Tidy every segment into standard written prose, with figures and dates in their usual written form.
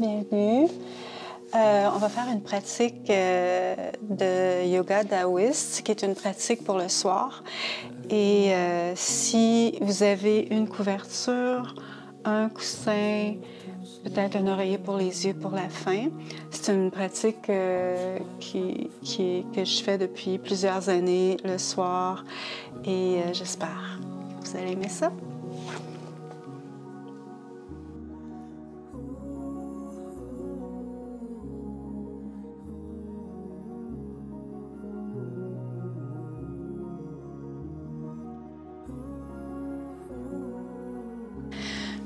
bienvenue. On va faire une pratique de yoga taoïste, qui est une pratique pour le soir. Et si vous avez une couverture, un coussin, peut-être un oreiller pour les yeux pour la fin, c'est une pratique que je fais depuis plusieurs années le soir. Et j'espère que vous allez aimer ça.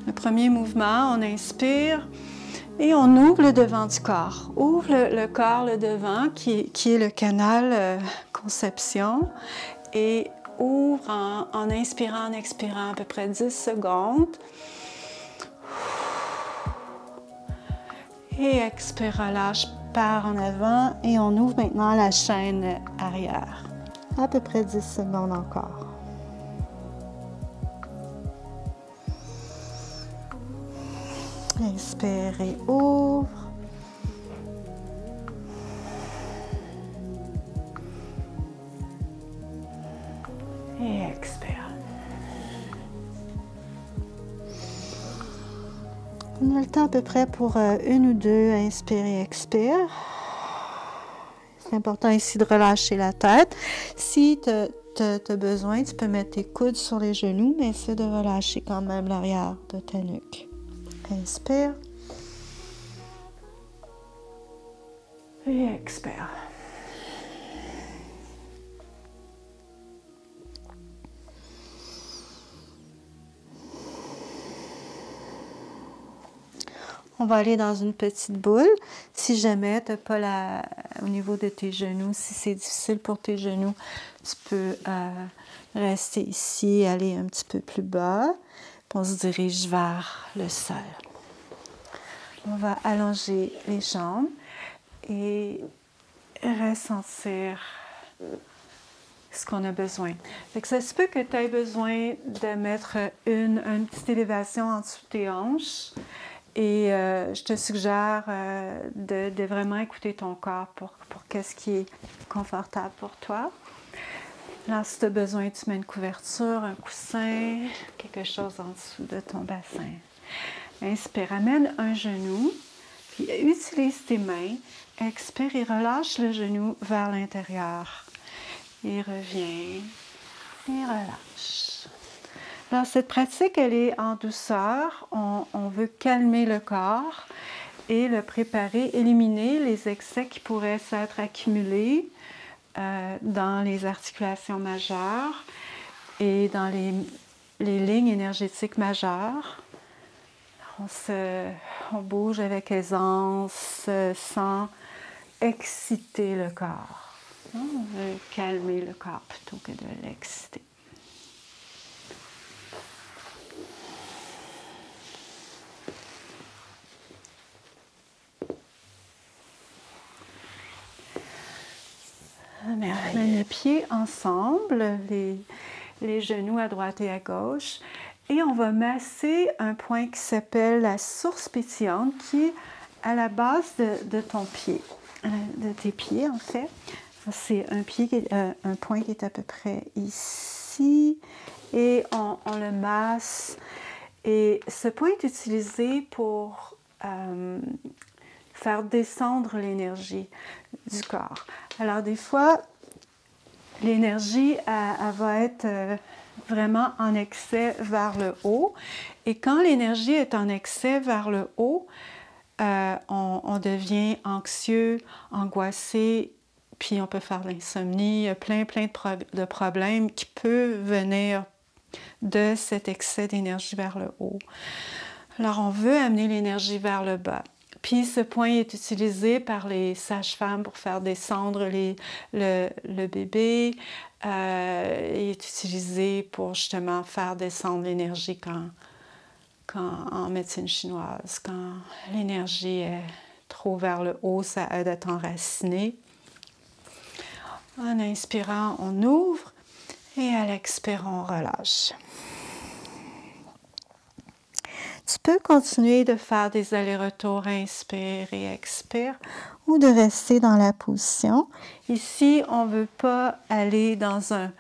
Le premier mouvement, on inspire et on ouvre le devant du corps. Ouvre le corps, le devant, qui est le canal conception, et ouvre en inspirant, en expirant à peu près 10 secondes. Et expire, relâche, part en avant et on ouvre maintenant la chaîne arrière. À peu près 10 secondes encore. Inspire et ouvre. Et expire. On a le temps à peu près pour une ou deux. Inspire et expire. C'est important ici de relâcher la tête. Si tu as besoin, tu peux mettre tes coudes sur les genoux, mais essaie de relâcher quand même l'arrière de ta nuque. Inspire. Et expire. On va aller dans une petite boule. Si jamais tu n'as pas au niveau de tes genoux, si c'est difficile pour tes genoux, tu peux rester ici, aller un petit peu plus bas. Puis on se dirige vers le sol. On va allonger les jambes et ressentir ce qu'on a besoin. Fait que ça se peut que tu aies besoin de mettre une petite élévation en dessous de tes hanches. Et je te suggère de vraiment écouter ton corps pour qu'est-ce qui est confortable pour toi. Alors, si tu as besoin, tu mets une couverture, un coussin, quelque chose en dessous de ton bassin. Inspire, amène un genou, puis utilise tes mains. Expire et relâche le genou vers l'intérieur. Et reviens et relâche. Alors, cette pratique, elle est en douceur. On veut calmer le corps et le préparer, éliminer les excès qui pourraient s'être accumulés dans les articulations majeures et dans les lignes énergétiques majeures. On bouge avec aisance sans exciter le corps. On veut calmer le corps plutôt que de l'exciter. On met les pieds ensemble, les genoux à droite et à gauche. Et on va masser un point qui s'appelle la source pétillante, qui est à la base de ton pied, de tes pieds en fait. C'est un point qui est à peu près ici. Et on le masse. Et ce point est utilisé pour faire descendre l'énergie du corps. Alors, des fois, l'énergie, elle va être vraiment en excès vers le haut. Et quand l'énergie est en excès vers le haut, on devient anxieux, angoissé, puis on peut faire de l'insomnie. Il y a plein de problèmes qui peuvent venir de cet excès d'énergie vers le haut. Alors, on veut amener l'énergie vers le bas. Puis ce point est utilisé par les sages-femmes pour faire descendre le bébé. Il est utilisé pour justement faire descendre l'énergie en médecine chinoise. Quand l'énergie est trop vers le haut, ça aide à t'enraciner. En inspirant, on ouvre et à l'expirer, on relâche. Tu peux continuer de faire des allers-retours, inspire et expire, ou de rester dans la position. Ici, on ne veut pas aller dans un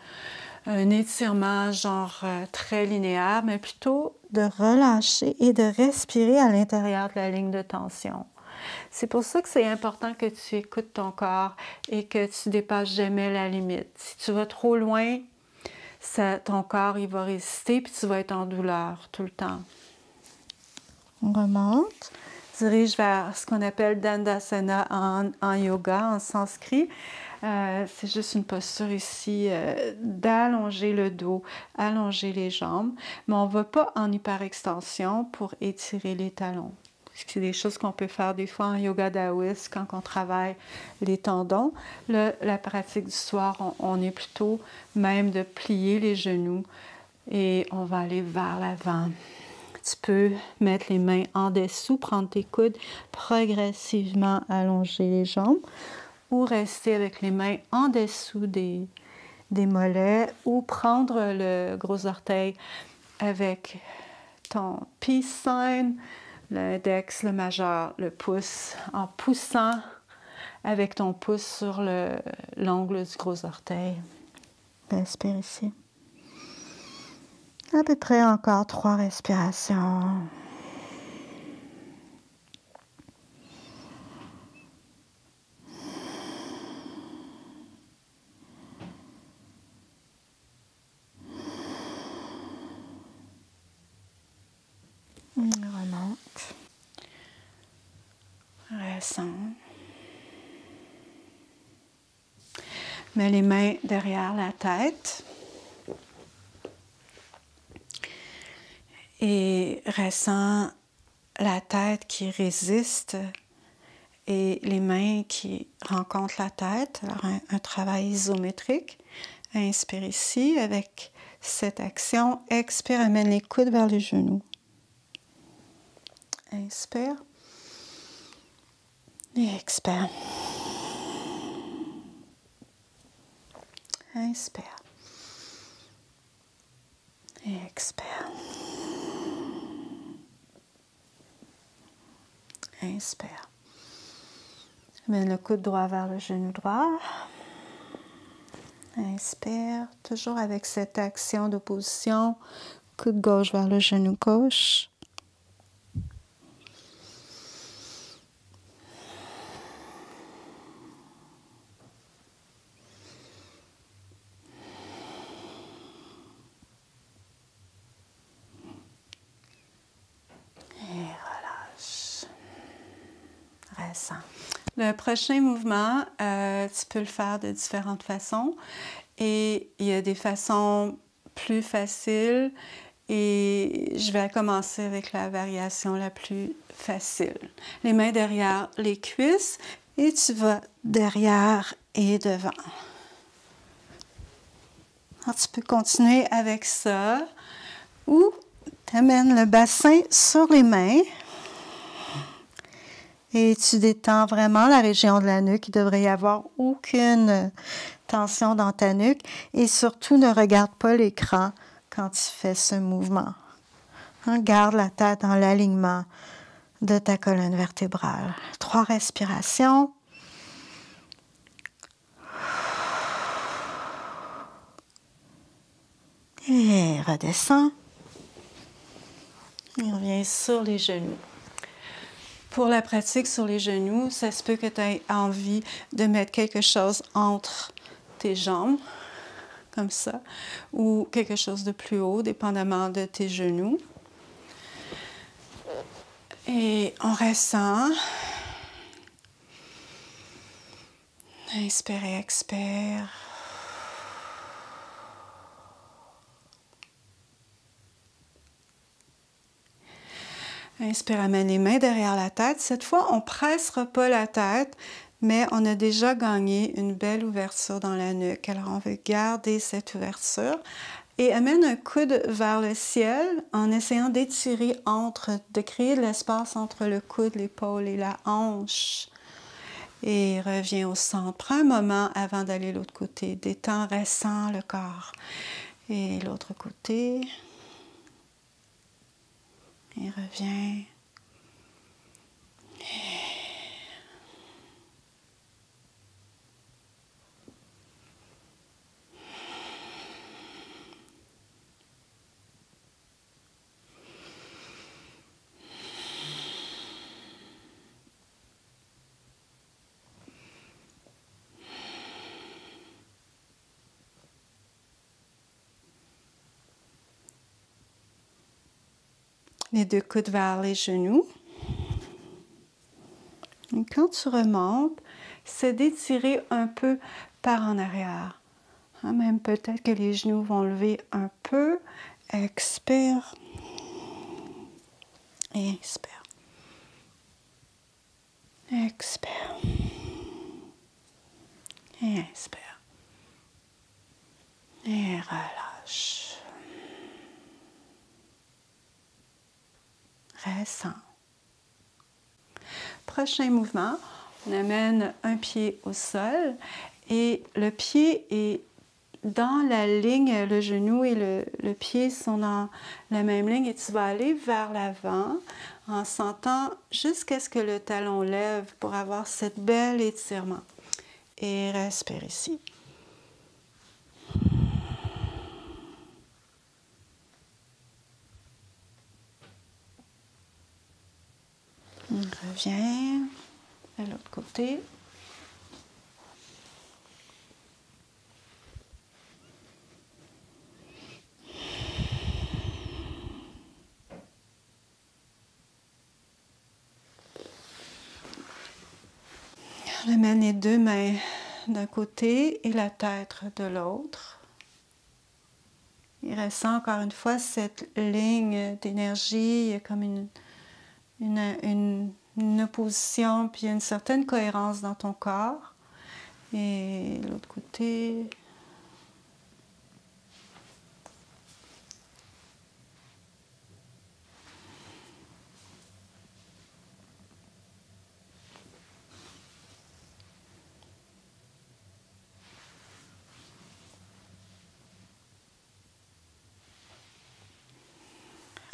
étirement genre très linéaire, mais plutôt de relâcher et de respirer à l'intérieur de la ligne de tension. C'est pour ça que c'est important que tu écoutes ton corps et que tu ne dépasses jamais la limite. Si tu vas trop loin, ton corps il va résister puis tu vas être en douleur tout le temps. On remonte, dirige vers ce qu'on appelle Dandasana en yoga, en sanskrit. C'est juste une posture ici d'allonger le dos, allonger les jambes, mais on ne va pas en hyperextension pour étirer les talons. C'est des choses qu'on peut faire des fois en yoga taoïste quand on travaille les tendons. La pratique du soir, on est plutôt même de plier les genoux et on va aller vers l'avant. Tu peux mettre les mains en dessous, prendre tes coudes, progressivement allonger les jambes ou rester avec les mains en dessous des mollets ou prendre le gros orteil avec ton peace sign, l'index, le majeur, le pouce, en poussant avec ton pouce sur l'ongle du gros orteil. Respire ici. À peu près encore 3 respirations. On remonte. Ressens. Mets les mains derrière la tête. Et ressens la tête qui résiste et les mains qui rencontrent la tête. Alors un travail isométrique. Inspire ici avec cette action. Expire, amène les coudes vers les genoux. Inspire. Et expire. Inspire. Et expire. Inspire. Amène le coude droit vers le genou droit. Inspire, toujours avec cette action d'opposition. Coude gauche vers le genou gauche. Et relâche. Ressens. Le prochain mouvement, tu peux le faire de différentes façons et il y a des façons plus faciles et je vais commencer avec la variation la plus facile. Les mains derrière les cuisses et tu vas derrière et devant. Alors, tu peux continuer avec ça ou tu amènes le bassin sur les mains. Et tu détends vraiment la région de la nuque. Il ne devrait y avoir aucune tension dans ta nuque. Et surtout, ne regarde pas l'écran quand tu fais ce mouvement. Garde la tête dans l'alignement de ta colonne vertébrale. 3 respirations. Et redescends. Et reviens sur les genoux. Pour la pratique sur les genoux, ça se peut que tu aies envie de mettre quelque chose entre tes jambes, comme ça, ou quelque chose de plus haut, dépendamment de tes genoux. Et on ressent. Inspire et expire. Inspire, amène les mains derrière la tête. Cette fois, on ne pressera pas la tête, mais on a déjà gagné une belle ouverture dans la nuque. Alors, on veut garder cette ouverture et amène un coude vers le ciel en essayant d'étirer de créer de l'espace entre le coude, l'épaule et la hanche. Et reviens au centre. Prends un moment avant d'aller de l'autre côté. Détends, ressens le corps. Et l'autre côté. Et reviens. Les deux coudes vers les genoux. Et quand tu remontes, c'est d'étirer un peu par en arrière. Même peut-être que les genoux vont lever un peu. Expire. Et inspire. Expire. Et inspire. Et relâche. Ressens. Prochain mouvement, on amène un pied au sol et le pied est dans la ligne, le genou et le pied sont dans la même ligne et tu vas aller vers l'avant en sentant jusqu'à ce que le talon lève pour avoir cette belle étirement. Et respire ici. On revient de l'autre côté. On amène les deux mains d'un côté et la tête de l'autre. Il ressent encore une fois cette ligne d'énergie, il y a comme une opposition, puis une certaine cohérence dans ton corps. Et l'autre côté.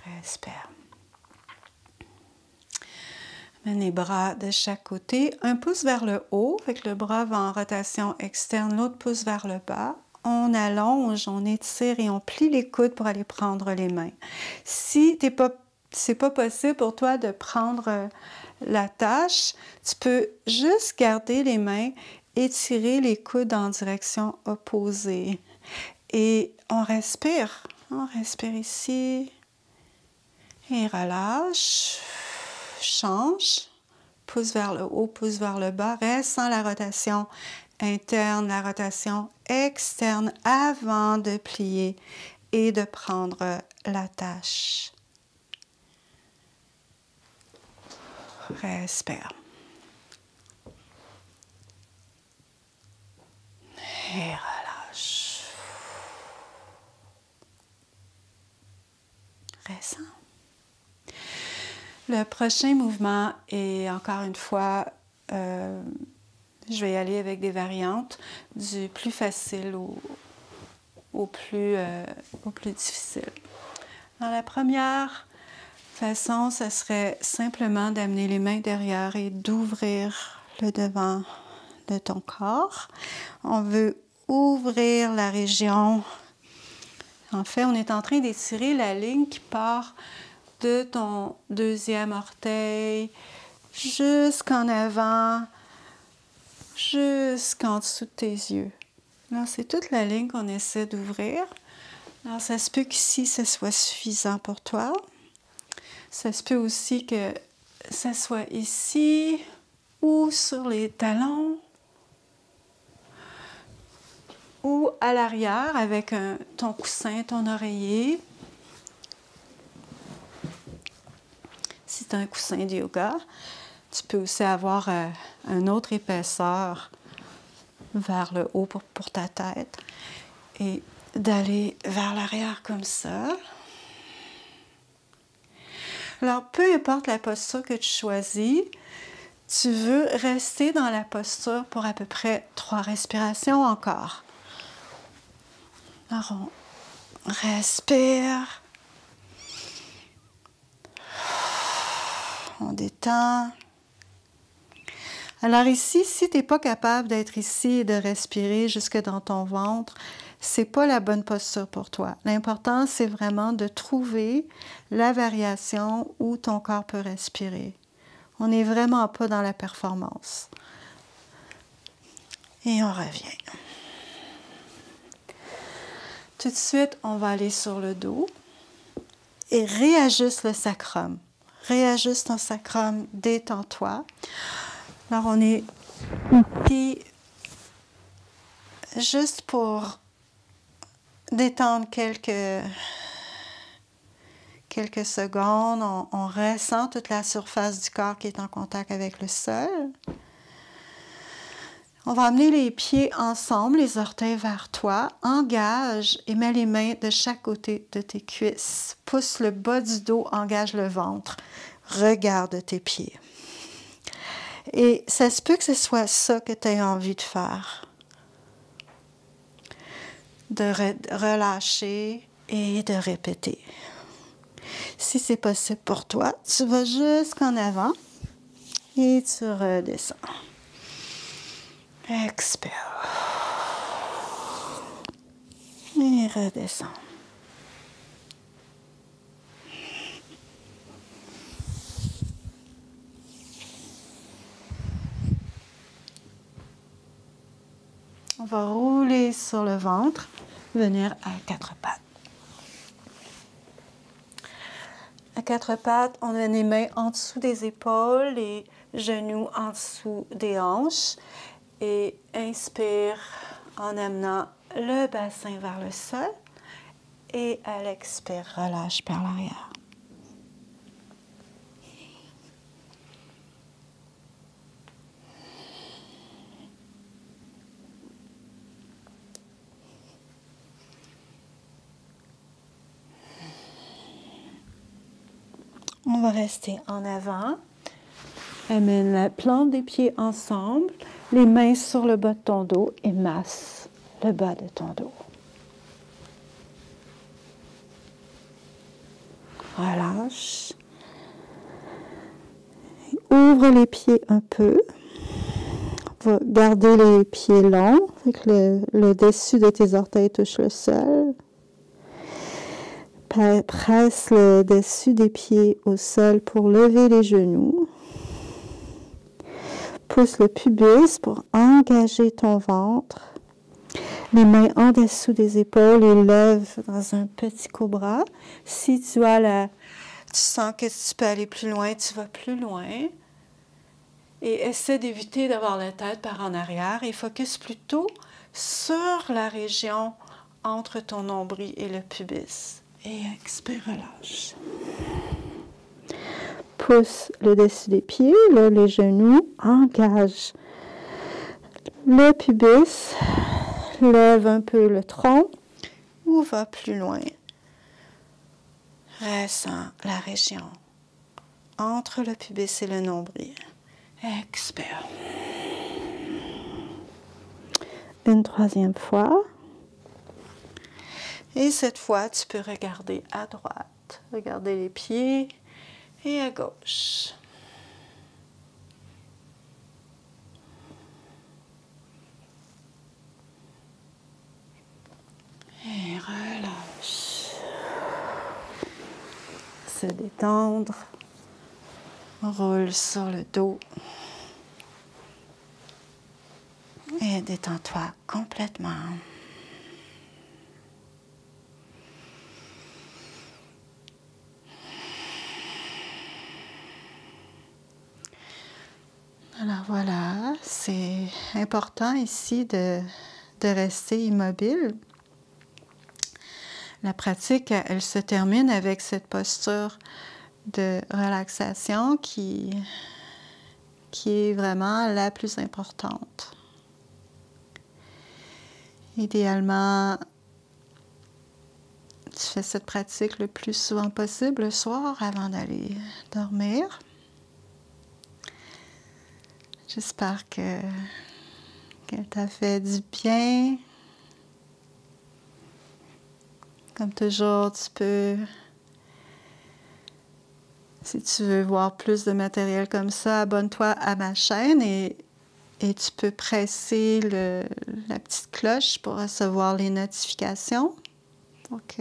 Respire. Amène les bras de chaque côté. Un pouce vers le haut, fait que le bras va en rotation externe, l'autre pouce vers le bas. On allonge, on étire et on plie les coudes pour aller prendre les mains. Si c'est pas possible pour toi de prendre la tâche, tu peux juste garder les mains, étirer les coudes en direction opposée. Et on respire ici. Et relâche, change, pouce vers le haut, pouce vers le bas, ressens la rotation interne, la rotation externe avant de plier et de prendre la tâche. Respire. Et relâche. Ressens. Le prochain mouvement est encore une fois, je vais y aller avec des variantes du plus facile au plus difficile. Dans la première façon, ce serait simplement d'amener les mains derrière et d'ouvrir le devant de ton corps. On veut ouvrir la région. En fait, on est en train d'étirer la ligne qui part de ton deuxième orteil jusqu'en avant, jusqu'en dessous de tes yeux. Alors, c'est toute la ligne qu'on essaie d'ouvrir. Alors, ça se peut qu'ici, ce soit suffisant pour toi. Ça se peut aussi que ça soit ici ou sur les talons ou à l'arrière avec ton coussin, ton oreiller. Si tu as un coussin de yoga, tu peux aussi avoir une autre épaisseur vers le haut pour ta tête et d'aller vers l'arrière comme ça. Alors, peu importe la posture que tu choisis, tu veux rester dans la posture pour à peu près 3 respirations encore. Alors, on respire. On détend. Alors ici, si tu n'es pas capable d'être ici et de respirer jusque dans ton ventre, c'est pas la bonne posture pour toi. L'important, c'est vraiment de trouver la variation où ton corps peut respirer. On n'est vraiment pas dans la performance. Et on revient. Tout de suite, on va aller sur le dos et réajuste le sacrum. Réajuste ton sacrum, détends-toi. Alors, on est ici juste pour détendre quelques secondes. On ressent toute la surface du corps qui est en contact avec le sol. On va amener les pieds ensemble, les orteils vers toi. Engage et mets les mains de chaque côté de tes cuisses. Pousse le bas du dos, engage le ventre. Regarde tes pieds. Et ça se peut que ce soit ça que tu as envie de faire. De relâcher et de répéter. Si c'est possible pour toi, tu vas jusqu'en avant et tu redescends. Expire. Et redescends. On va rouler sur le ventre, venir à quatre pattes. À quatre pattes, on a les mains en dessous des épaules, les genoux en dessous des hanches. Et inspire en amenant le bassin vers le sol. Et à l'expire, relâche par l'arrière. On va rester en avant. Amène la plante des pieds ensemble, les mains sur le bas de ton dos et masse le bas de ton dos. Relâche. Ouvre les pieds un peu. On va garder les pieds longs, avec le dessus de tes orteils touche le sol. Presse le dessus des pieds au sol pour lever les genoux. Pousse le pubis pour engager ton ventre. Les mains en dessous des épaules et lève dans un petit cobra. Si tu sens que tu peux aller plus loin, tu vas plus loin. Et essaie d'éviter d'avoir la tête par en arrière et focus plutôt sur la région entre ton nombril et le pubis. Et expire, relâche. Pousse le dessus des pieds, là, les genoux, engage le pubis, lève un peu le tronc ou va plus loin. Ressens la région entre le pubis et le nombril. Expire. Une troisième fois. Et cette fois, tu peux regarder à droite, regarder les pieds et à gauche. Et relâche. Se détendre. Roule sur le dos. Et détends-toi complètement. Alors voilà, c'est important ici de rester immobile. La pratique, elle se termine avec cette posture de relaxation qui est vraiment la plus importante. Idéalement, tu fais cette pratique le plus souvent possible le soir avant d'aller dormir. J'espère qu'elle t'a fait du bien. Comme toujours, tu peux Si tu veux voir plus de matériel comme ça, abonne-toi à ma chaîne et tu peux presser la petite cloche pour recevoir les notifications. Donc,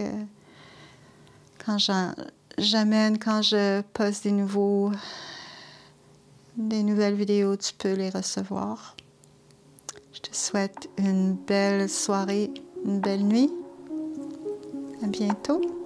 quand quand je poste des nouvelles vidéos, tu peux les recevoir. Je te souhaite une belle soirée, une belle nuit. À bientôt.